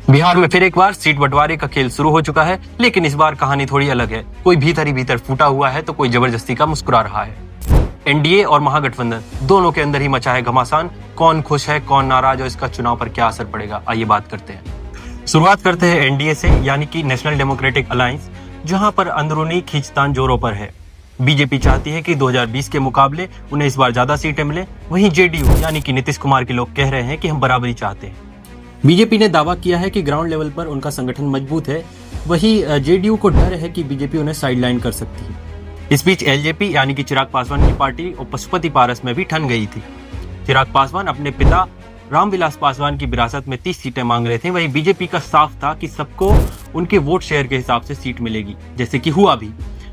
बिहार में फिर एक बार सीट बंटवारे का खेल शुरू हो चुका है, लेकिन इस बार कहानी थोड़ी अलग है। कोई भीतर ही भीतर फूटा हुआ है तो कोई जबरदस्ती का मुस्कुरा रहा है। एनडीए और महागठबंधन दोनों के अंदर ही मचा है घमासान। कौन खुश है, कौन नाराज और इसका चुनाव पर क्या असर पड़ेगा, आइए बात करते हैं। शुरुआत करते हैं एनडीए से, यानी कि नेशनल डेमोक्रेटिक अलायंस, जहां पर अंदरूनी खींचतान जोरों पर है। बीजेपी चाहती है कि 2020 के मुकाबले उन्हें इस बार ज्यादा सीटें मिले। वहीं जेडीयू यानी कि नीतीश कुमार के लोग कह रहे हैं कि हम बराबरी चाहते हैं। बीजेपी ने दावा किया है कि ग्राउंड लेवल पर उनका संगठन मजबूत है। वहीं जेडीयू को डर है कि बीजेपी उन्हें साइडलाइन कर सकती है। इस बीच एलजेपी यानी कि चिराग पासवान की पार्टी और पशुपति पारस में भी ठन गई थी। चिराग पासवान अपने पिता रामविलास पासवान की विरासत में 30 सीटें मांग रहे थे। वहीं बीजेपी का साफ था कि सबको उनके वोट शेयर के हिसाब से सीट मिलेगी, जैसे कि हुआ भी।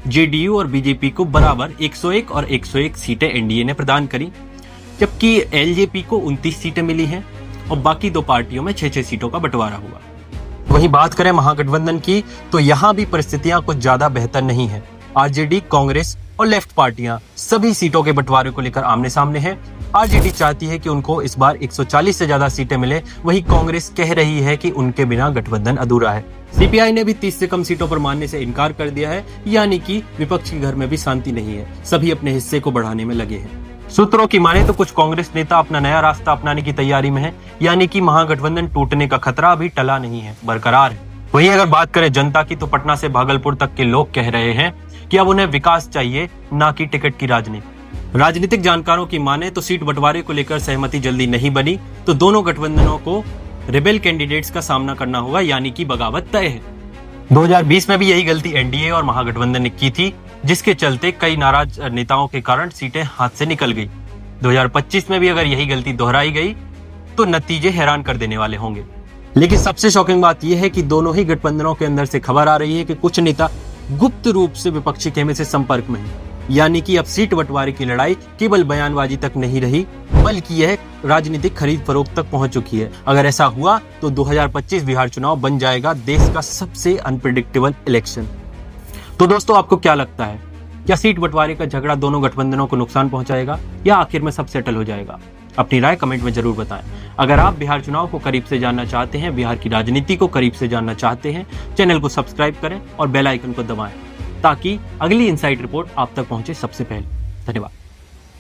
जेडीयू और बीजेपी को बराबर 101 और 101 सीटें एनडीए ने प्रदान करी, जबकि एलजेपी को 29 सीटें मिली हैं और बाकी दो पार्टियों में 6-6 सीटों का बंटवारा हुआ। वहीं बात करें महागठबंधन की, तो यहाँ भी परिस्थितियां कुछ ज्यादा बेहतर नहीं है। आरजेडी, कांग्रेस और लेफ्ट पार्टियां सभी सीटों के बंटवारे को लेकर आमने सामने हैं। आरजेडी चाहती है कि उनको इस बार 140 से ज्यादा सीटें मिले। वहीं कांग्रेस कह रही है कि उनके बिना गठबंधन अधूरा है। सीपीआई ने भी 30 से कम सीटों पर मानने से इनकार कर दिया है, यानी कि विपक्ष के घर में भी शांति नहीं है। सभी अपने हिस्से को बढ़ाने में लगे हैं। सूत्रों की माने तो कुछ कांग्रेस नेता अपना नया रास्ता अपनाने की तैयारी में है, यानी कि महागठबंधन टूटने का खतरा अभी टला नहीं है, बरकरार है। वहीं अगर बात करें जनता की, तो पटना से भागलपुर तक के लोग कह रहे हैं कि अब उन्हें विकास चाहिए, ना कि टिकट की राजनीति। राजनीतिक जानकारों की माने तो सीट बंटवारे को लेकर सहमति जल्दी नहीं बनी तो दोनों गठबंधनों को रिबेल कैंडिडेट्स का सामना करना होगा, यानी कि बगावत तय है। 2020 में भी यही गलती एनडीए और महागठबंधन ने की थी, जिसके चलते कई नाराज नेताओं के कारण सीटें हाथ से निकल गई। 2025 में भी अगर यही गलती दोहराई गई तो नतीजे हैरान कर देने वाले होंगे। लेकिन सबसे शॉकिंग बात यह है कि दोनों ही गठबंधनों के अंदर से खबर आ रही है कि कुछ नेता गुप्त रूप से विपक्षी खेमे से संपर्क में है, यानी कि अब सीट बंटवारे की लड़ाई केवल बयानबाजी तक नहीं रही, बल्कि यह राजनीतिक खरीद फरोख्त तक पहुंच चुकी है। अगर ऐसा हुआ तो 2025 बिहार चुनाव बन जाएगा देश का सबसे अनप्रेडिक्टेबल इलेक्शन। तो दोस्तों, आपको क्या लगता है, क्या सीट बंटवारे का झगड़ा दोनों गठबंधनों को नुकसान पहुंचाएगा या आखिर में सब सेटल हो जाएगा? अपनी राय कमेंट में जरूर बताएं। अगर आप बिहार चुनाव को करीब से जानना चाहते हैं, बिहार की राजनीति को करीब से जानना चाहते हैं, चैनल को सब्सक्राइब करें और बेल आइकन को दबाएं, ताकि अगली इनसाइड रिपोर्ट आप तक पहुंचे सबसे पहले। धन्यवाद।